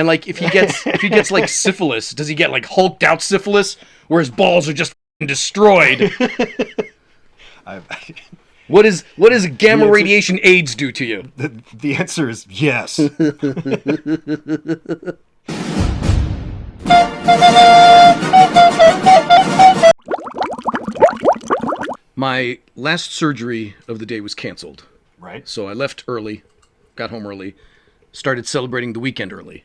And like if he gets like syphilis, does he get like hulked out syphilis where his balls are just destroyed? What is gamma radiation AIDS do to you? The answer is yes. My last surgery of the day was canceled. Right. So I left early, got home early, started celebrating the weekend early.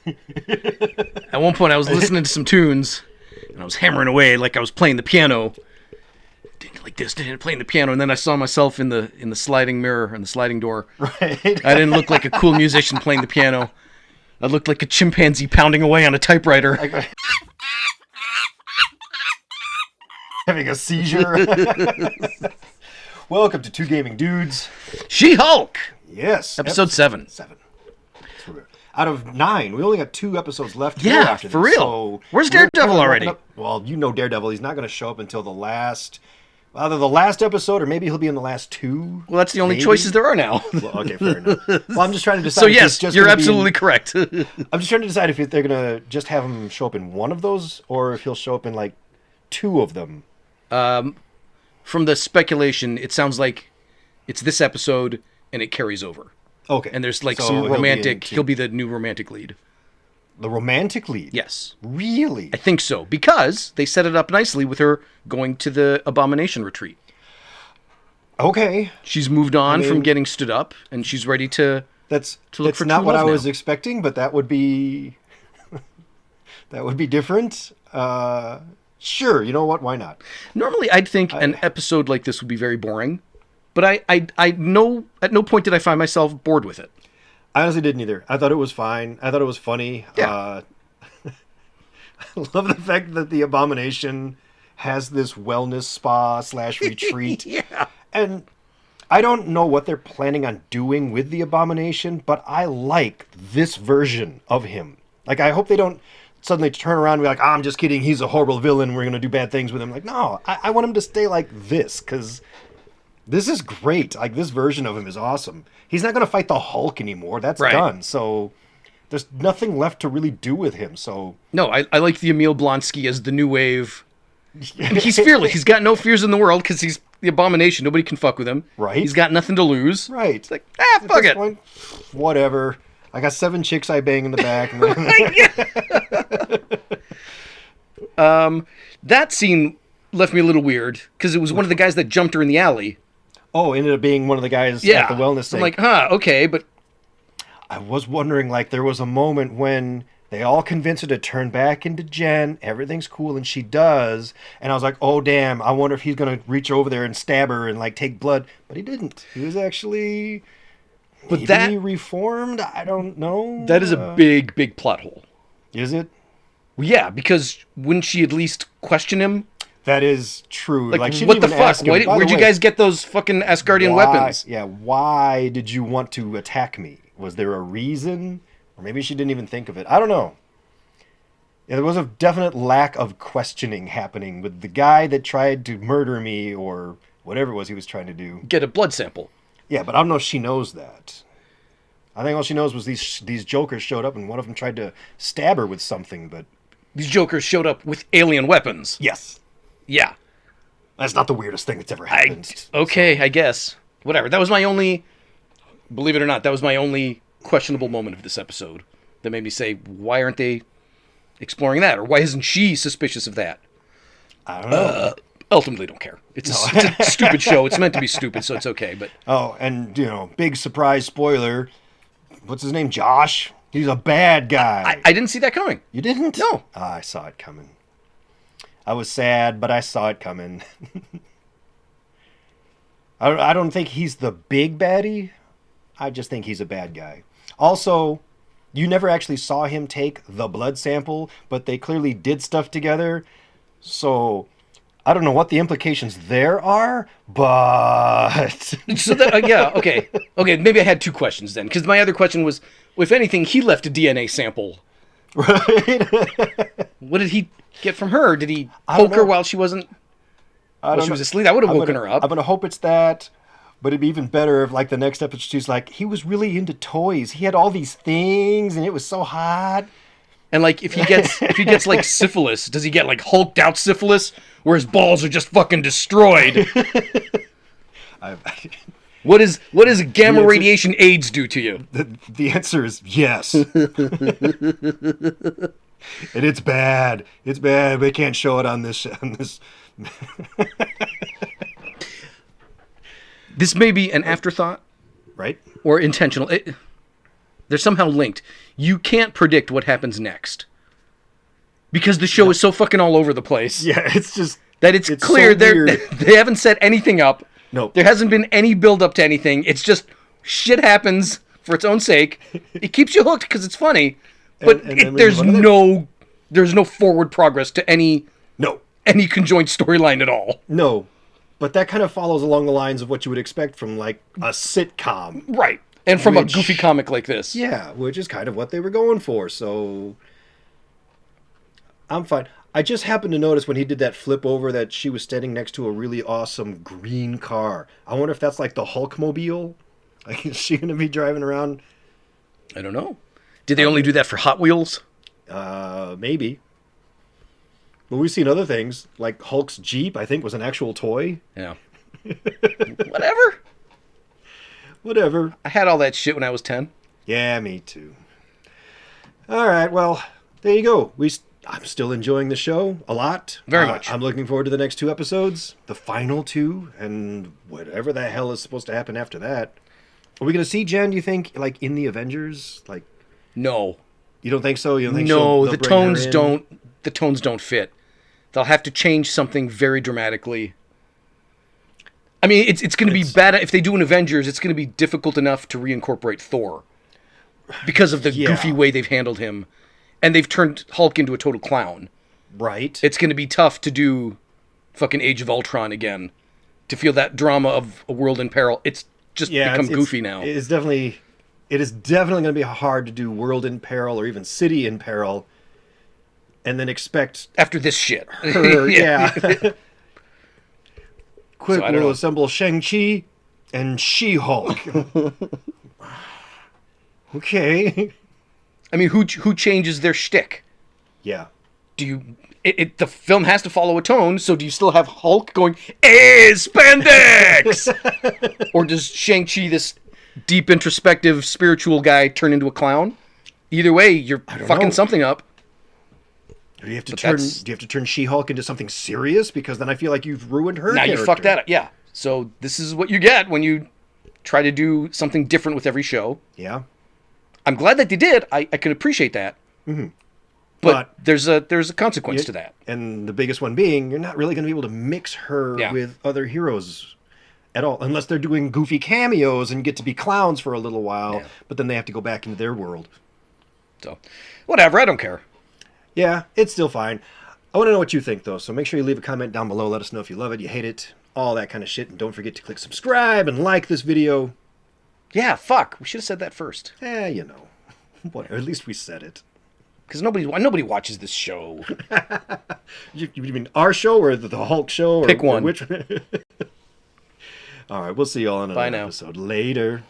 At one point I was listening to some tunes, and I was hammering away like I was playing the piano. Like this, playing the piano, and then I saw myself in the sliding mirror and the sliding door. Right. I didn't look like a cool musician playing the piano. I looked like a chimpanzee pounding away on a typewriter. Having a seizure. Welcome to Two Gaming Dudes. She-Hulk! Yes. Episode 7. 7. Out of 9, we only got 2 episodes left to go Yeah, after for this. real. So where's Daredevil already? Well, you know Daredevil. He's not going to show up until either the last episode or maybe he'll be in the last 2. Well, that's the only choices there are now. Well, okay, fair enough. Well, I'm just trying to decide. So yes, you're absolutely correct. I'm just trying to decide if they're going to just have him show up in one of those or if he'll show up in like 2 of them. From the speculation, it sounds like it's this episode and it carries over. Okay. And there's like some romantic... He'll be the new romantic lead. The romantic lead? Yes. Really? I think so. Because they set it up nicely with her going to the Abomination retreat. Okay. She's moved on from getting stood up, and she's ready to look for That's not true what love I was now. expecting, but that would be... that would be different. Sure, you know what? Why not? Normally, I'd think an episode like this would be very boring. But I know at no point did I find myself bored with it. I honestly didn't either. I thought it was fine. I thought it was funny. Yeah. I love the fact that the Abomination has this wellness spa / retreat. Yeah. And I don't know what they're planning on doing with the Abomination, but I like this version of him. Like, I hope they don't suddenly turn around and be like, oh, I'm just kidding, he's a horrible villain, we're going to do bad things with him. Like, no, I want him to stay like this, because... this is great. Like, this version of him is awesome. He's not going to fight the Hulk anymore. That's done. So there's nothing left to really do with him. So no, I like the Emil Blonsky as the new wave. And he's fearless. He's got no fears in the world because he's the Abomination. Nobody can fuck with him. Right. He's got nothing to lose. Right. It's like, fuck it. Point, whatever. I got 7 chicks I bang in the back. That scene left me a little weird because it was one of the guys that jumped her in the alley. Oh, ended up being one of the guys Yeah. at the wellness So thing. I'm like, okay, but... I was wondering, like, there was a moment when they all convince her to turn back into Jen. Everything's cool, and she does. And I was like, oh, damn, I wonder if he's going to reach over there and stab her and, like, take blood. But he didn't. He was actually... But that reformed? I don't know. That is a big, big plot hole. Is it? Well, yeah, because wouldn't she at least question him? That is true. Like she what didn't the even fuck? ask him, Where'd you guys get those fucking Asgardian weapons? Yeah, why did you want to attack me? Was there a reason? Or maybe she didn't even think of it. I don't know. Yeah, there was a definite lack of questioning happening with the guy that tried to murder me or whatever it was he was trying to do. Get a blood sample. Yeah, but I don't know if she knows that. I think all she knows was these jokers showed up and one of them tried to stab her with something, but... These jokers showed up with alien weapons. Yes. Yeah. That's not the weirdest thing that's ever happened. I guess. Whatever. That was my only... Believe it or not, that was my only questionable moment of this episode. That made me say, why aren't they exploring that? Or why isn't she suspicious of that? I don't know. Ultimately, don't care. It's a stupid show. It's meant to be stupid, so it's okay. But oh, and, big surprise spoiler. What's his name? Josh? He's a bad guy. I didn't see that coming. You didn't? No. I saw it coming. I was sad, but I saw it coming. I don't think he's the big baddie. I just think he's a bad guy. Also, you never actually saw him take the blood sample, but they clearly did stuff together. So, I don't know what the implications there are, but... So that, yeah, okay. Okay, maybe I had 2 questions then. Because my other question was, if anything, he left a DNA sample. Right? What did he get from her? Did he poke her while she wasn't... While she was asleep? That would have woken her up. I'm going to hope it's that. But it'd be even better if, like, the next episode, she's like, he was really into toys. He had all these things, and it was so hot. And like, if he gets like syphilis, does he get like hulked out syphilis, where his balls are just fucking destroyed? What is gamma radiation AIDS do to you? The answer is yes. And it's bad. It's bad. They can't show it on this. This may be an afterthought, Right? or intentional. They're somehow linked. You can't predict what happens next because the show is so fucking all over the place. Yeah, it's just That it's clear so weird. they haven't set anything up. No. There hasn't been any build up to anything. It's just shit happens for its own sake. It keeps you hooked because it's funny, but And then there's no forward progress to any no. conjoined storyline at all. No. But that kind of follows along the lines of what you would expect from, like, a sitcom. Right. And from a Which- goofy comic like this. Yeah, which is kind of what they were going for, so I'm fine. I just happened to notice when he did that flip over that she was standing next to a really awesome green car. I wonder if that's like the Hulkmobile. Like, is she going to be driving around? I don't know. Did they only do that for Hot Wheels? Maybe. But we've seen other things, like Hulk's Jeep, I think, was an actual toy. Yeah. Whatever. Whatever. I had all that shit when I was 10. Yeah, me too. All right, well, there you go. I'm still enjoying the show a lot. Very much. I'm looking forward to the next 2 episodes, the final 2, and whatever the hell is supposed to happen after that. Are we going to see Jen, do you think, like, in the Avengers? Like, No. you don't think so? You don't think No, they'll the bring her tones in? don't. The tones don't fit. They'll have to change something very dramatically. I mean, it's going to be bad if they do an Avengers. It's going to be difficult enough to reincorporate Thor because of the goofy way they've handled him, and they've turned Hulk into a total clown. Right. It's going to be tough to do fucking Age of Ultron again, to feel that drama of a world in peril. It's just become goofy now. It is definitely going to be hard to do World in Peril or even City in Peril, and then expect After this shit. her. Yeah. Quick, So I don't we'll know. assemble Shang-Chi and She-Hulk. Okay. I mean, who changes their shtick? Yeah. Do you? The film has to follow a tone, so do you still have Hulk going, spandex? Or does Shang-Chi, this deep, introspective, spiritual guy, turn into a clown? Either way, you're fucking know. something up. Do you have to But turn She-Hulk into something serious? Because then I feel like you've ruined her Now character. you fucked that up. Yeah. So this is what you get when you try to do something different with every show. Yeah. I'm glad that they did. I can appreciate that. Mm-hmm. But there's a consequence to that. And the biggest one being, you're not really going to be able to mix her with other heroes at all. Unless they're doing goofy cameos and get to be clowns for a little while. Yeah. But then they have to go back into their world. So, whatever. I don't care. Yeah, it's still fine. I want to know what you think, though. So make sure you leave a comment down below. Let us know if you love it, you hate it, all that kind of shit. And don't forget to click subscribe and like this video. Yeah, fuck. We should have said that first. You know. Whatever. At least we said it. Because nobody watches this show. You mean our show or the Hulk show? Pick one. Which one? All right, we'll see you all on Bye another now. episode. Later.